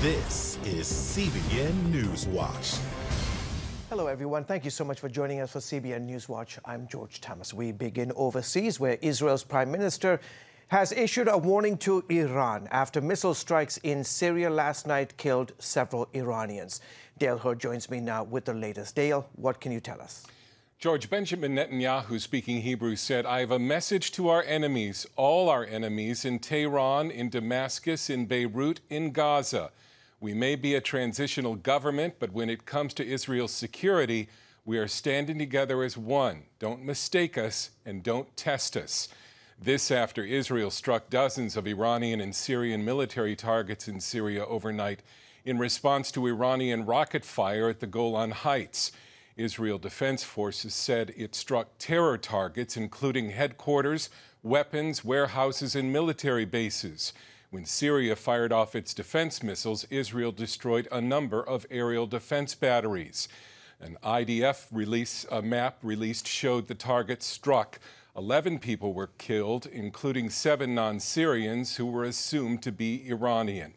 This is CBN NewsWatch. Hello, everyone. Thank you so much for joining us for CBN NewsWatch. I'm George Thomas. We begin overseas, where Israel's Prime Minister has issued a warning to Iran after missile strikes in Syria last night killed several Iranians. Dale Hurd joins me now with the latest. Dale, what can you tell us? George, Benjamin Netanyahu, speaking Hebrew, said, "I have a message to our enemies, all our enemies, in Tehran, in Damascus, in Beirut, in Gaza. We may be a transitional government, but when it comes to Israel's security, we are standing together as one. Don't mistake us and don't test us." This after Israel struck dozens of Iranian and Syrian military targets in Syria overnight in response to Iranian rocket fire at the Golan Heights. Israel Defense Forces said it struck terror targets, including headquarters, weapons, warehouses, and military bases. When Syria fired off its defense missiles, Israel destroyed a number of aerial defense batteries. An IDF map released showed the targets struck. 11 people were killed, including 7 non-Syrians who were assumed to be Iranian.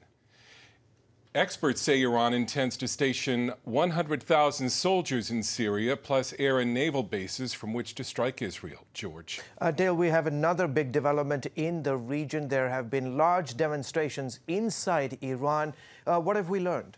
Experts say Iran intends to station 100,000 soldiers in Syria, plus air and naval bases from which to strike Israel. George. Dale, we have another big development in the region. There have been large demonstrations inside Iran. What have we learned?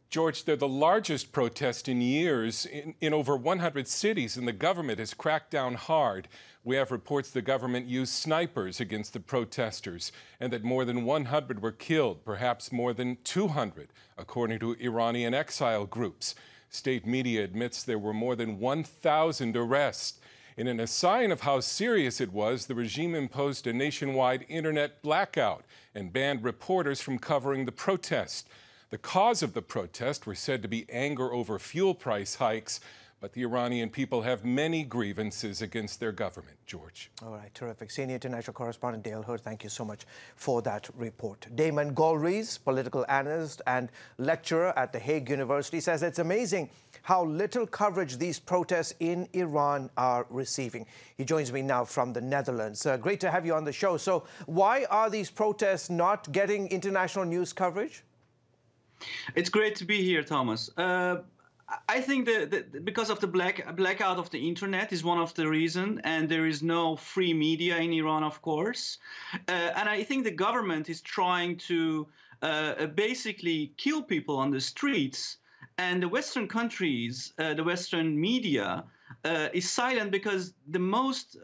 George, they're the largest protest in years in over 100 cities, and the government has cracked down hard. We have reports the government used snipers against the protesters and that more than 100 were killed, perhaps more than 200, according to Iranian exile groups. State media admits there were more than 1,000 arrests. And in a sign of how serious it was, the regime imposed a nationwide internet blackout and banned reporters from covering the protest. The cause of the protest were said to be anger over fuel price hikes, but the Iranian people have many grievances against their government. George. All right, terrific. Senior international correspondent Dale Hurd, thank you so much for that report. Damon Galrees, political analyst and lecturer at the Hague University, says it's amazing how little coverage these protests in Iran are receiving. He joins me now from the Netherlands. Great to have you on the show. So why are these protests not getting international news coverage? It's great to be here, Thomas. I think that because of the blackout of the internet is one of the reasons, and there is no free media in Iran, of course. And I think the government is trying to basically kill people on the streets, and the Western countries, the Western media, is silent because the most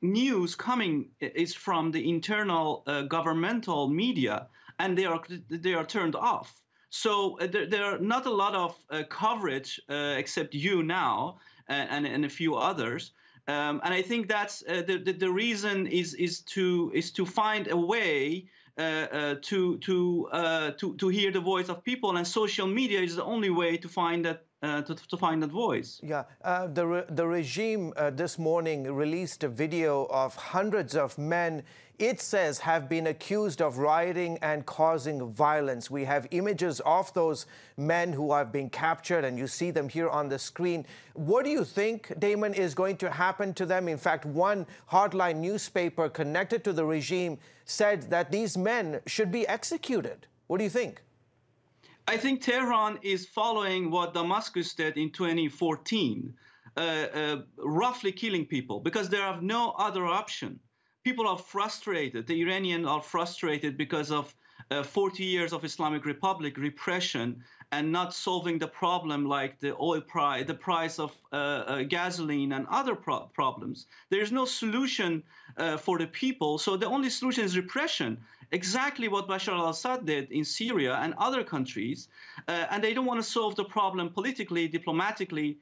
news coming is from the internal governmental media, and they are turned off. So there are not a lot of coverage except you now and a few others, and I think that's the reason is to find a way to hear the voice of people, and social media is the only way to find that. To find that voice. Yeah, the regime this morning released a video of hundreds of men, it says, have been accused of rioting and causing violence. We have images of those men who have been captured, and you see them here on the screen. What do you think, Damon, is going to happen to them? In fact, one hardline newspaper connected to the regime said that these men should be executed. What do you think? I think Tehran is following what Damascus did in 2014, roughly killing people, because they have no other option. People are frustrated. The Iranians are frustrated because of 40 years of Islamic Republic repression and not solving the problem, like the oil price, the price of gasoline and other problems. There's no solution for the people, so the only solution is repression. Exactly what Bashar al-Assad did in Syria and other countries, and they don't want to solve the problem politically, diplomatically.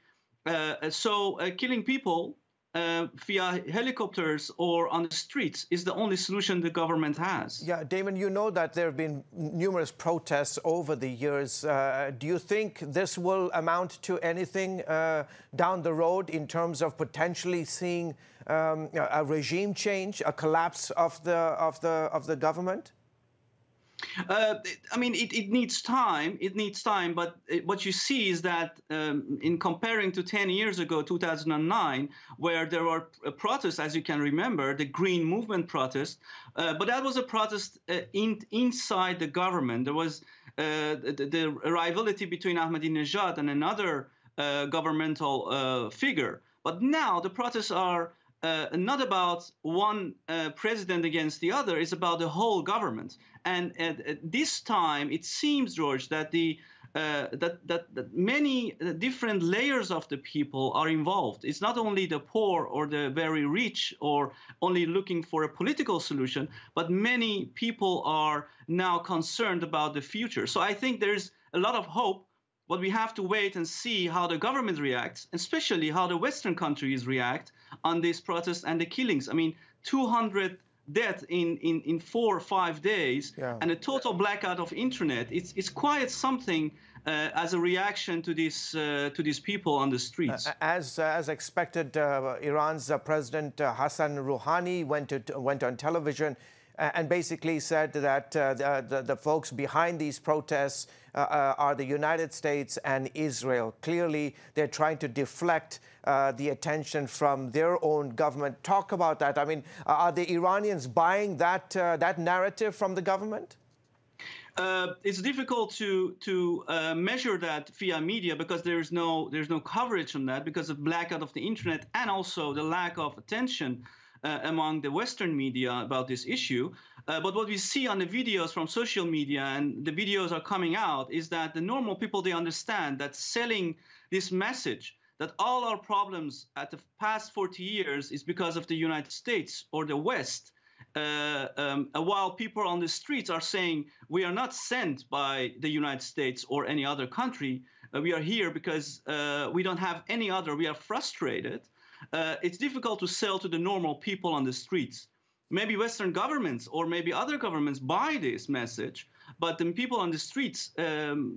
So killing people via helicopters or on the streets is the only solution the government has. Yeah, Damon, you know that there have been numerous protests over the years. Do you think this will amount to anything down the road in terms of potentially seeing a regime change, a collapse of the government? I mean, it needs time. It needs time. But what you see is that in comparing to 10 years ago, 2009, where there were protests, as you can remember, the Green Movement protest, but that was a protest inside the government. There was the rivalry between Ahmadinejad and another governmental figure. But now the protests are not about one president against the other. It's about the whole government. And at this time, it seems, George, that that many different layers of the people are involved. It's not only the poor or the very rich or only looking for a political solution, but many people are now concerned about the future. So I think there's a lot of hope. But we have to wait and see how the government reacts, especially how the Western countries react on these protests and the killings. I mean, 200 deaths in 4 or 5 days, and a total blackout of internet. It's quite something as a reaction to these people on the streets. As expected, Iran's President Hassan Rouhani went on television and basically said that the folks behind these protests are the United States and Israel. Clearly, they're trying to deflect the attention from their own government. Talk about that. I mean, are the Iranians buying that narrative from the government? It's difficult to measure that via media because there's no coverage on that because of blackout of the internet and also the lack of attention among the Western media about this issue. But what we see on the videos from social media, and the videos are coming out, is that the normal people, they understand that selling this message that all our problems at the past 40 years is because of the United States or the West, while people on the streets are saying we are not sent by the United States or any other country. We are here because we don't have any other. We are frustrated. It's difficult to sell to the normal people on the streets. Maybe Western governments or maybe other governments buy this message, but the people on the streets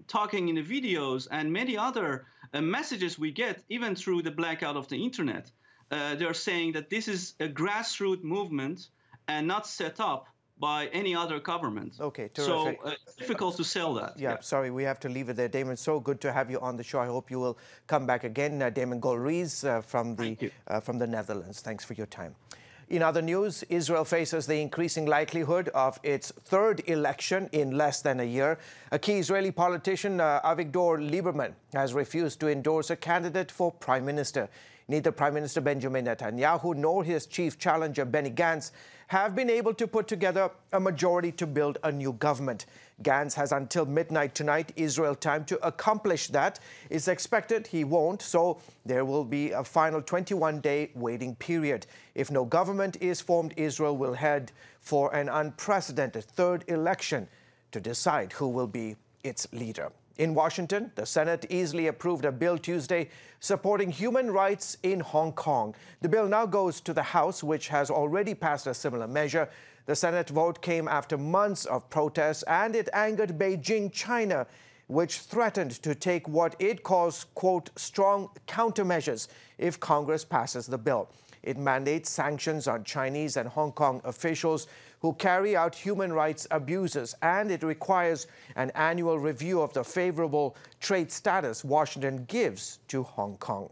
talking in the videos and many other messages we get, even through the blackout of the internet, they're saying that this is a grassroots movement and not set up by any other government. Okay, terrific. So it's difficult to sell that. Yeah, sorry, we have to leave it there. Damon, so good to have you on the show. I hope you will come back again. Damon Golriz from the Netherlands. Thanks for your time. In other news, Israel faces the increasing likelihood of its third election in less than a year. A key Israeli politician, Avigdor Lieberman, has refused to endorse a candidate for prime minister. Neither Prime Minister Benjamin Netanyahu nor his chief challenger, Benny Gantz, have been able to put together a majority to build a new government. Gantz has until midnight tonight, Israel time, to accomplish that. It's expected he won't, so there will be a final 21-day waiting period. If no government is formed, Israel will head for an unprecedented third election to decide who will be its leader. In Washington, the Senate easily approved a bill Tuesday supporting human rights in Hong Kong. The bill now goes to the House, which has already passed a similar measure. The Senate vote came after months of protests, and it angered Beijing, China, which threatened to take what it calls, quote, strong countermeasures if Congress passes the bill. It mandates sanctions on Chinese and Hong Kong officials who carry out human rights abuses, and it requires an annual review of the favorable trade status Washington gives to Hong Kong.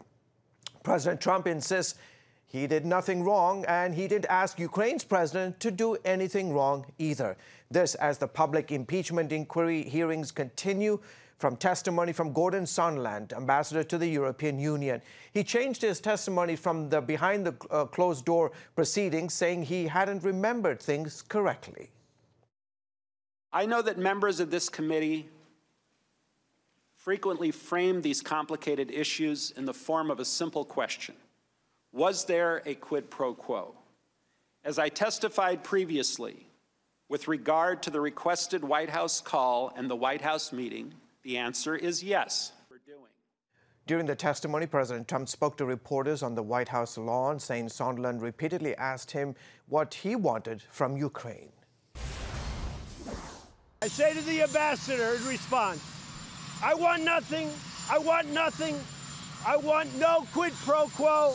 President Trump insists he did nothing wrong, and he didn't ask Ukraine's president to do anything wrong either. This as the public impeachment inquiry hearings continue. From testimony from Gordon Sondland, ambassador to the European Union. He changed his testimony from the behind the closed-door proceedings, saying he hadn't remembered things correctly. I know that members of this committee frequently frame these complicated issues in the form of a simple question. Was there a quid pro quo? As I testified previously, with regard to the requested White House call and the White House meeting, the answer is yes. During the testimony, President Trump spoke to reporters on the White House lawn, saying Sondland repeatedly asked him what he wanted from Ukraine. I say to the ambassador in response, I want nothing, I want nothing, I want no quid pro quo.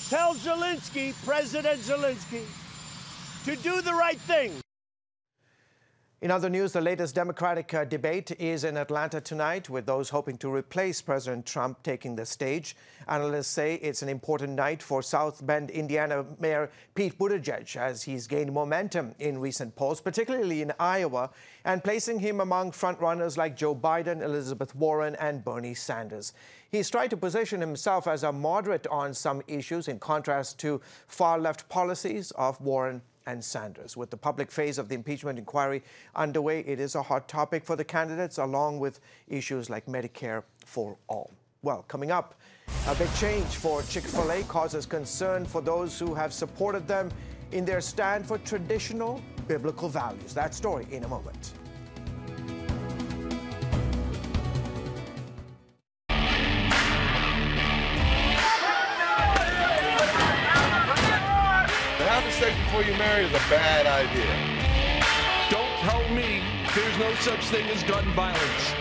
Tell Zelensky, President Zelensky, to do the right thing. In other news, the latest Democratic debate is in Atlanta tonight, with those hoping to replace President Trump taking the stage. Analysts say it's an important night for South Bend, Indiana Mayor Pete Buttigieg, as he's gained momentum in recent polls, particularly in Iowa, and placing him among frontrunners like Joe Biden, Elizabeth Warren, and Bernie Sanders. He's tried to position himself as a moderate on some issues, in contrast to far-left policies of Warren and Sanders. With the public phase of the impeachment inquiry underway, it is a hot topic for the candidates, along with issues like Medicare for all. Well, coming up, a big change for Chick-fil-A causes concern for those who have supported them in their stand for traditional biblical values. That story in a moment. Having sex before you marry is a bad idea. Don't tell me there's no such thing as gun violence.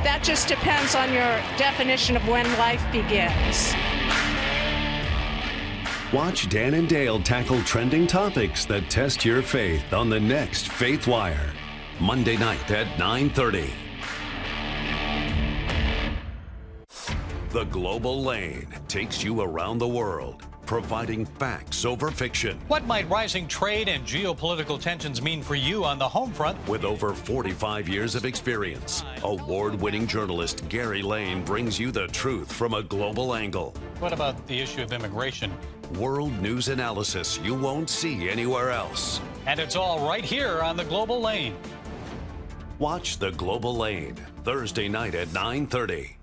That just depends on your definition of when life begins. Watch Dan and Dale tackle trending topics that test your faith on the next Faith Wire, Monday night at 9:30. The Global Lane takes you around the world, providing facts over fiction. What might rising trade and geopolitical tensions mean for you on the home front? With over 45 years of experience, award-winning journalist Gary Lane brings you the truth from a global angle. What about the issue of immigration? World news analysis you won't see anywhere else. And it's all right here on the Global Lane. Watch The Global Lane, Thursday night at 9:30.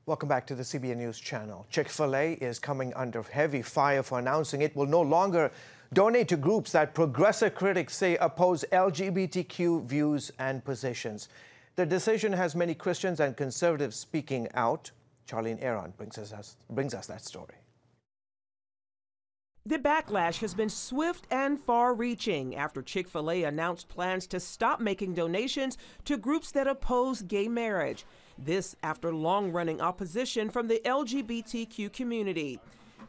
Welcome back to the CBN News Channel. Chick-fil-A is coming under heavy fire for announcing it will no longer donate to groups that progressive critics say oppose LGBTQ views and positions. The decision has many Christians and conservatives speaking out. Charlene Aaron brings us that story. The backlash has been swift and far-reaching after Chick-fil-A announced plans to stop making donations to groups that oppose gay marriage. This after long-running opposition from the LGBTQ community.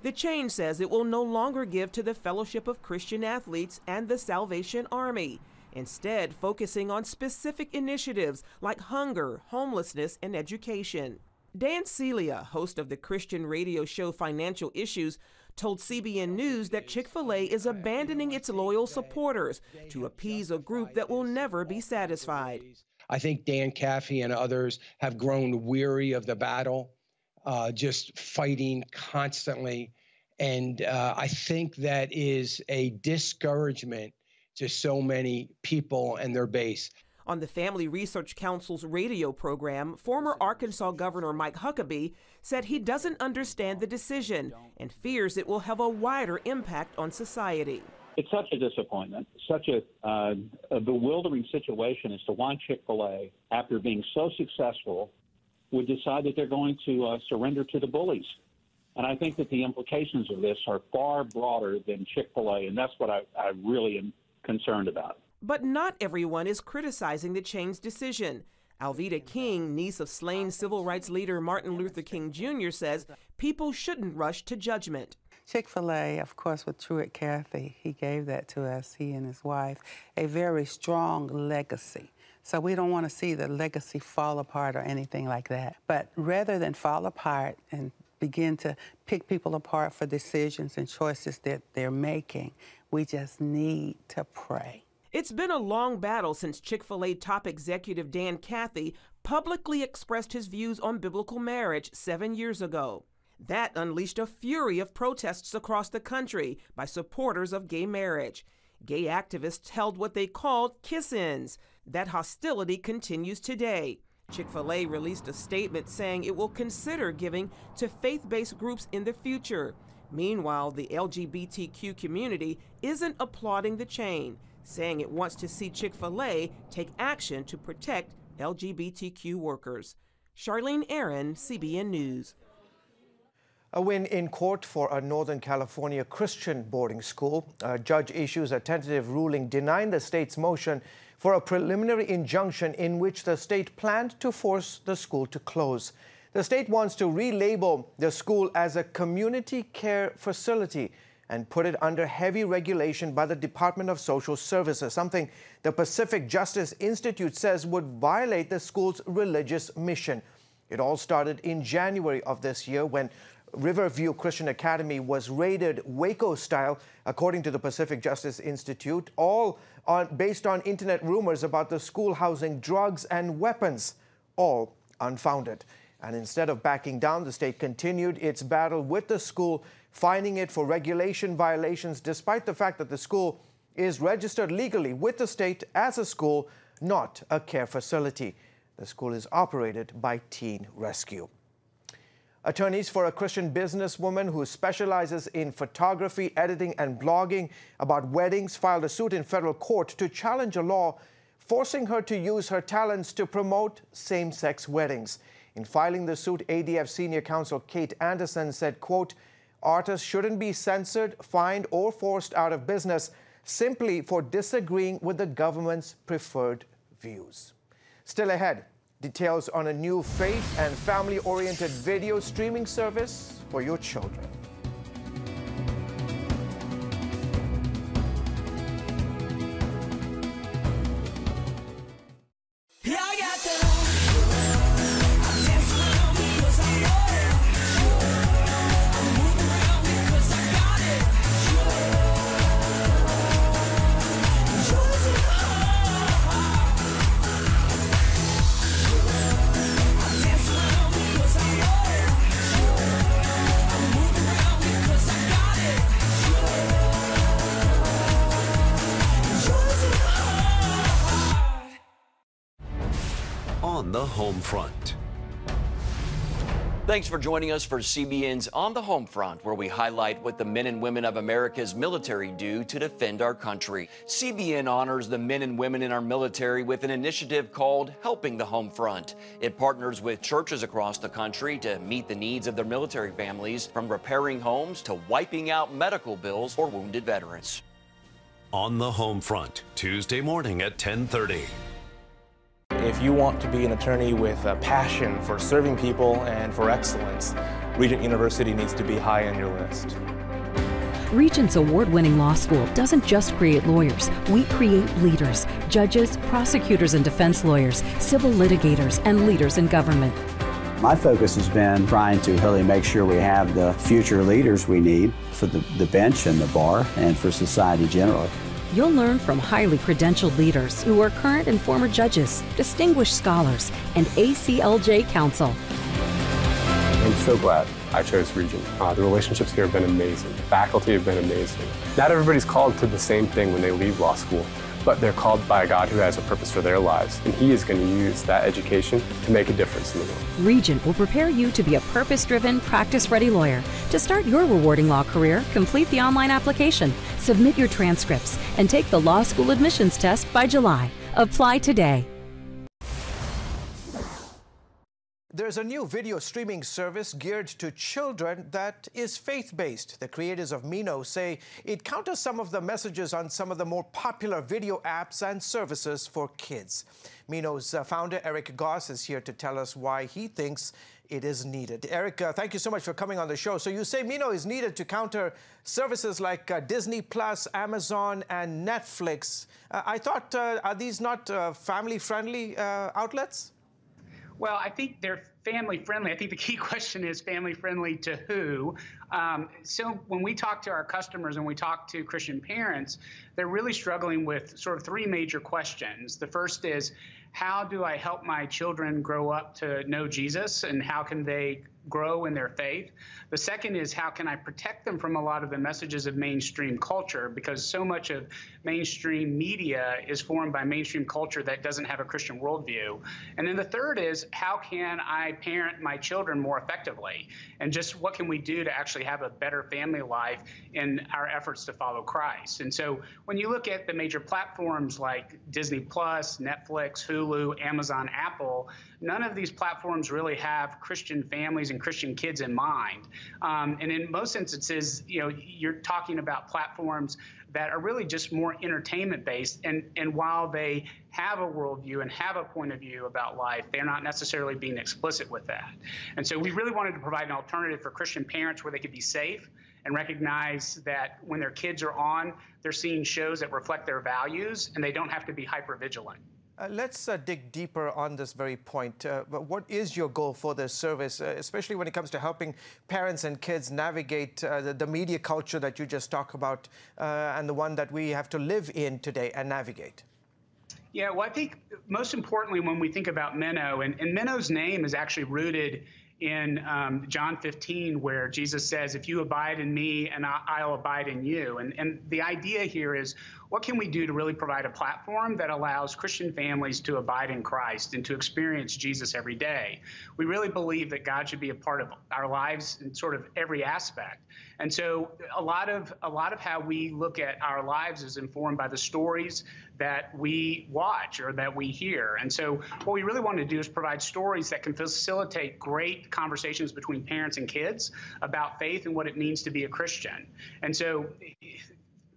The chain says it will no longer give to the Fellowship of Christian Athletes and the Salvation Army, instead focusing on specific initiatives like hunger, homelessness, and education. Dan Celia, host of the Christian radio show Financial Issues, told CBN News that Chick-fil-A is abandoning its loyal supporters to appease a group that will never be satisfied. I think Dan Caffey and others have grown weary of the battle, just fighting constantly. And I think that is a discouragement to so many people and their base. On the Family Research Council's radio program, former Arkansas Governor Mike Huckabee said he doesn't understand the decision and fears it will have a wider impact on society. It's such a disappointment, such a bewildering situation as to why Chick-fil-A, after being so successful, would decide that they're going to surrender to the bullies. And I think that the implications of this are far broader than Chick-fil-A, and that's what I really am concerned about. But not everyone is criticizing the chain's decision. Alveda King, niece of slain civil rights leader Martin Luther King Jr., says people shouldn't rush to judgment. Chick-fil-A, of course, with Truett Cathy, he gave that to us, he and his wife, a very strong legacy. So we don't want to see the legacy fall apart or anything like that. But rather than fall apart and begin to pick people apart for decisions and choices that they're making, we just need to pray. It's been a long battle since Chick-fil-A top executive Dan Cathy publicly expressed his views on biblical marriage 7 years ago. That unleashed a fury of protests across the country by supporters of gay marriage. Gay activists held what they called kiss-ins. That hostility continues today. Chick-fil-A released a statement saying it will consider giving to faith-based groups in the future. Meanwhile, the LGBTQ community isn't applauding the chain, saying it wants to see Chick-fil-A take action to protect LGBTQ workers. Charlene Aaron, CBN News. A win in court for a Northern California Christian boarding school. A judge issues a tentative ruling denying the state's motion for a preliminary injunction in which the state planned to force the school to close. The state wants to relabel the school as a community care facility and put it under heavy regulation by the Department of Social Services, something the Pacific Justice Institute says would violate the school's religious mission. It all started in January of this year when Riverview Christian Academy was raided Waco style, according to the Pacific Justice Institute, all based on internet rumors about the school housing drugs and weapons, all unfounded. And instead of backing down, the state continued its battle with the school, fining it for regulation violations, despite the fact that the school is registered legally with the state as a school, not a care facility. The school is operated by Teen Rescue. Attorneys for a Christian businesswoman who specializes in photography, editing, and blogging about weddings filed a suit in federal court to challenge a law forcing her to use her talents to promote same-sex weddings. In filing the suit, ADF senior counsel Kate Anderson said, quote, "Artists shouldn't be censored, fined, or forced out of business simply for disagreeing with the government's preferred views." Still ahead, details on a new faith and family-oriented video streaming service for your children. On the home front. Thanks for joining us for CBN's On the Home Front, where we highlight what the men and women of America's military do to defend our country. CBN honors the men and women in our military with an initiative called Helping the Home Front. It partners with churches across the country to meet the needs of their military families, from repairing homes to wiping out medical bills for wounded veterans. On the Home Front, Tuesday morning at 10:30. If you want to be an attorney with a passion for serving people and for excellence, Regent University needs to be high on your list. Regent's award-winning law school doesn't just create lawyers. We create leaders, judges, prosecutors and defense lawyers, civil litigators, and leaders in government. My focus has been trying to really make sure we have the future leaders we need for the bench and the bar and for society generally. You'll learn from highly credentialed leaders who are current and former judges, distinguished scholars, and ACLJ counsel. I'm so glad I chose Regent. The relationships here have been amazing. The faculty have been amazing. Not everybody's called to the same thing when they leave law school, but they're called by a God who has a purpose for their lives, and He is going to use that education to make a difference in the world. Regent will prepare you to be a purpose-driven, practice-ready lawyer. To start your rewarding law career, complete the online application, submit your transcripts, and take the law school admissions test by July. Apply today. There's a new video streaming service geared to children that is faith-based. The creators of Mino say it counters some of the messages on some of the more popular video apps and services for kids. Mino's founder, Eric Goss, is here to tell us why he thinks it is needed. Eric, thank you so much for coming on the show. So you say Mino is needed to counter services like Disney Plus, Amazon, and Netflix. I thought, are these not family-friendly outlets? Well, I think they're family friendly. I think the key question is family friendly to who? So when we talk to our customers and we talk to Christian parents, they're really struggling with sort of three major questions. The first is, how do I help my children grow up to know Jesus, and how can they grow in their faith? The second is, how can I protect them from a lot of the messages of mainstream culture, because so much of mainstream media is formed by mainstream culture that doesn't have a Christian worldview. And then the third is, how can I parent my children more effectively? And just what can we do to actually have a better family life in our efforts to follow Christ? And so when you look at the major platforms like Disney Plus, Netflix, Hulu, Amazon, Apple, none of these platforms really have Christian families and Christian kids in mind. And in most instances, you're talking about platforms that are really just more entertainment based. And while they have a worldview and have a point of view about life, they're not necessarily being explicit with that. And so we really wanted to provide an alternative for Christian parents where they could be safe and recognize that when their kids are on, they're seeing shows that reflect their values, and they don't have to be hyper-vigilant. Let's dig deeper on this very point. What is your goal for this service, especially when it comes to helping parents and kids navigate the media culture that you just talked about and the one that we have to live in today and navigate? Yeah, well, I think most importantly, when we think about Minnow, and Minnow's name is actually rooted in John 15, where Jesus says, if you abide in me and I'll abide in you. And the idea here is, what can we do to really provide a platform that allows Christian families to abide in Christ and to experience Jesus every day? We really believe that God should be a part of our lives in sort of every aspect. And so a lot of how we look at our lives is informed by the stories that we watch or that we hear. And so what we really want to do is provide stories that can facilitate great conversations between parents and kids about faith and what it means to be a Christian. And so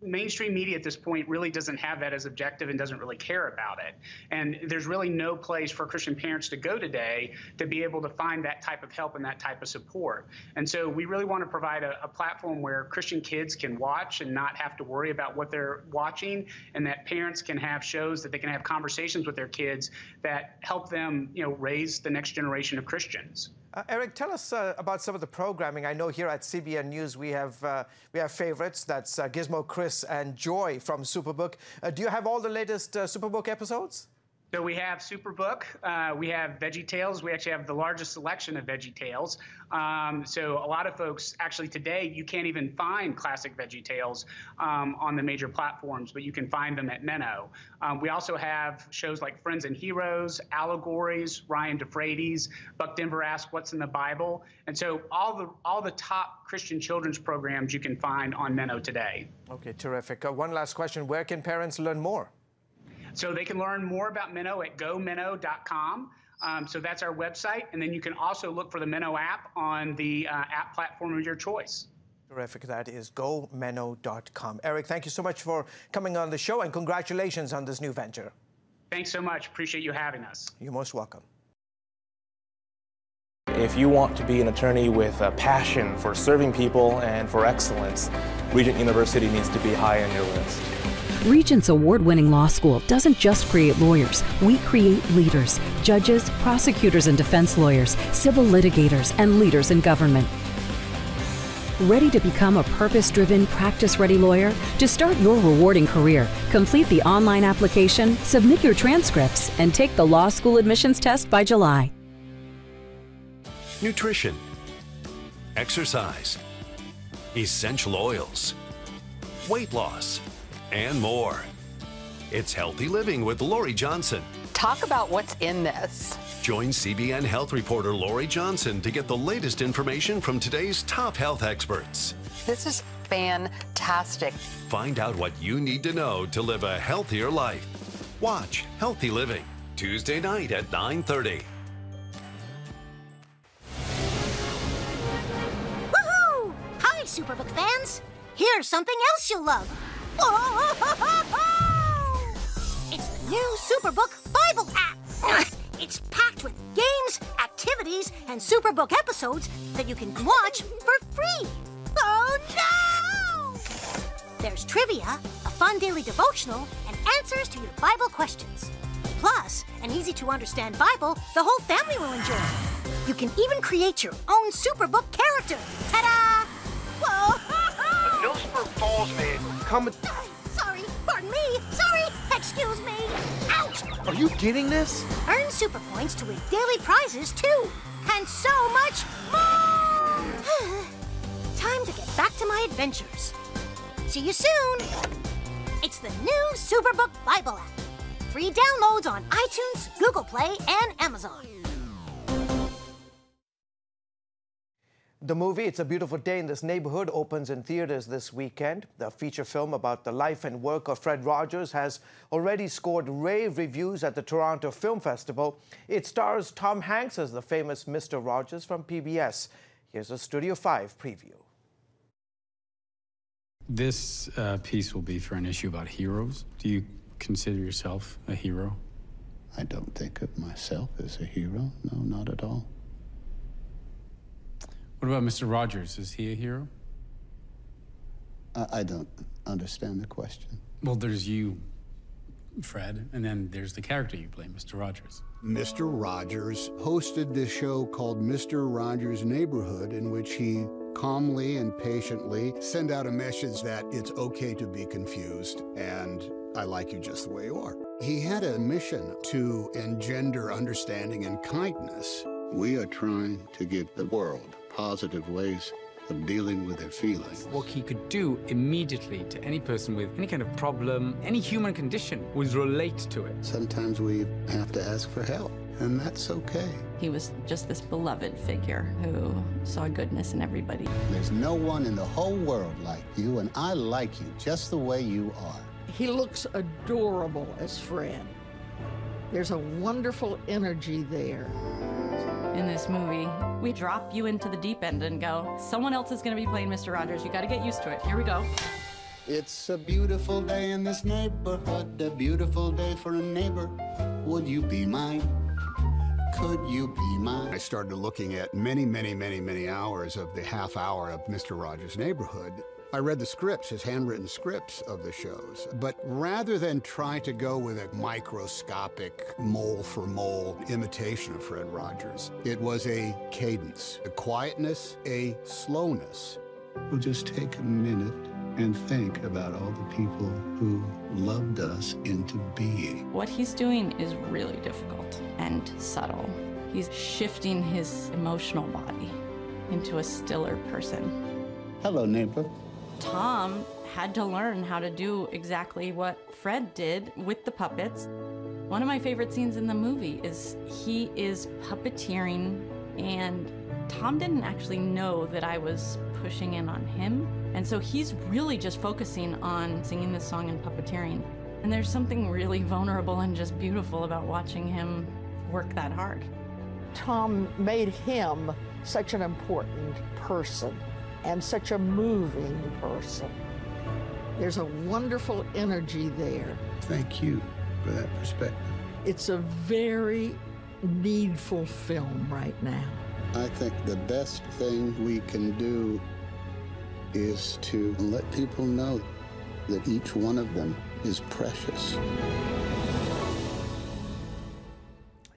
mainstream media at this point really doesn't have that as objective and doesn't really care about it. And there's really no place for Christian parents to go today to be able to find that type of help and that type of support. And so we really want to provide a platform where Christian kids can watch and not have to worry about what they're watching, and that parents can have shows that they can have conversations with their kids that help them, raise the next generation of Christians. Eric, tell us about some of the programming. I know here at CBN News we have favorites. That's Gizmo Chris and Joy from Superbook. Do you have all the latest Superbook episodes? So we have Superbook, we have VeggieTales. We actually have the largest selection of VeggieTales. So a lot of folks, actually today, you can't even find classic VeggieTales on the major platforms, but you can find them at Minnow. We also have shows like Friends and Heroes, Allegories, Ryan DeFreitas, Buck Denver Asks What's in the Bible. And so all the top Christian children's programs you can find on Minnow today. Okay, terrific. One last question. Where can parents learn more? So they can learn more about Minnow at gominnow.com. So that's our website. And then you can also look for the Minnow app on the app platform of your choice. Terrific. That is gominnow.com. Eric, thank you so much for coming on the show, and congratulations on this new venture. Thanks so much. Appreciate you having us. You're most welcome. If you want to be an attorney with a passion for serving people and for excellence, Regent University needs to be high on your list. Regent's award-winning law school doesn't just create lawyers. We create leaders, judges, prosecutors and defense lawyers, civil litigators, and leaders in government. Ready to become a purpose-driven, practice-ready lawyer? To start your rewarding career, complete the online application, submit your transcripts, and take the law school admissions test by July. Nutrition, exercise, essential oils, weight loss, and more. It's Healthy Living with Lori Johnson. Talk about what's in this. Join CBN health reporter Lori Johnson to get the latest information from today's top health experts. This is fantastic. Find out what you need to know to live a healthier life. Watch Healthy Living, Tuesday night at 9:30. Woohoo! Hi, Superbook fans. Here's something else you'll love. It's the new Superbook Bible app. It's packed with games, activities, and Superbook episodes that you can watch for free. Oh, no! There's trivia, a fun daily devotional, and answers to your Bible questions. Plus, an easy-to-understand Bible the whole family will enjoy. You can even create your own Superbook character. Ta-da! Whoa! Millsburg Falls man. Come. Sorry, pardon me. Sorry, excuse me. Ouch! Are you getting this? Earn super points to win daily prizes too, and so much more. Time to get back to my adventures. See you soon. It's the new Superbook Bible app. Free downloads on iTunes, Google Play, and Amazon. The movie It's a Beautiful Day in This Neighborhood opens in theaters this weekend. The feature film about the life and work of Fred Rogers has already scored rave reviews at the Toronto Film Festival. It stars Tom Hanks as the famous Mr. Rogers from PBS. Here's a Studio 5 preview. This piece will be for an issue about heroes. Do you consider yourself a hero? I don't think of myself as a hero. No, not at all. What about Mr. Rogers? Is he a hero? I don't understand the question. Well, there's you, Fred, and then there's the character you play, Mr. Rogers. Mr. Rogers hosted this show called Mr. Rogers' Neighborhood, in which he calmly and patiently send out a message that it's okay to be confused and I like you just the way you are. He had a mission to engender understanding and kindness. We are trying to give the world positive ways of dealing with their feelings. What he could do immediately to any person with any kind of problem, any human condition, was relate to it. Sometimes we have to ask for help, and that's okay. He was just this beloved figure who saw goodness in everybody. There's no one in the whole world like you, and I like you just the way you are. He looks adorable as Fred. There's a wonderful energy there. In this movie, we drop you into the deep end and go, someone else is going to be playing Mr. Rogers. You got to get used to it. Here we go. It's a beautiful day in this neighborhood, a beautiful day for a neighbor. Would you be mine? Could you be mine? I started looking at many hours of the half hour of Mr. Rogers' Neighborhood. I read the scripts, his handwritten scripts of the shows, but rather than try to go with a microscopic mole-for-mole imitation of Fred Rogers, it was a cadence, a quietness, a slowness. We'll just take a minute and think about all the people who loved us into being. What he's doing is really difficult and subtle. He's shifting his emotional body into a stiller person. Hello, neighbor. Tom had to learn how to do exactly what Fred did with the puppets. One of my favorite scenes in the movie is he is puppeteering, and Tom didn't actually know that I was pushing in on him. And so he's really just focusing on singing this song and puppeteering. And there's something really vulnerable and just beautiful about watching him work that hard. Tom made him such an important person and such a moving person. There's a wonderful energy there. Thank you for that perspective. It's a very needful film right now. I think the best thing we can do is to let people know that each one of them is precious.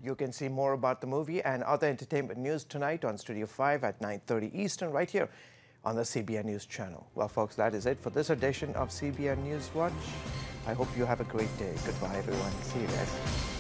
You can see more about the movie and other entertainment news tonight on Studio 5 at 9:30 Eastern, right here on the CBN News Channel. Well, folks, that is it for this edition of CBN News Watch. I hope you have a great day. Goodbye, everyone. See you guys.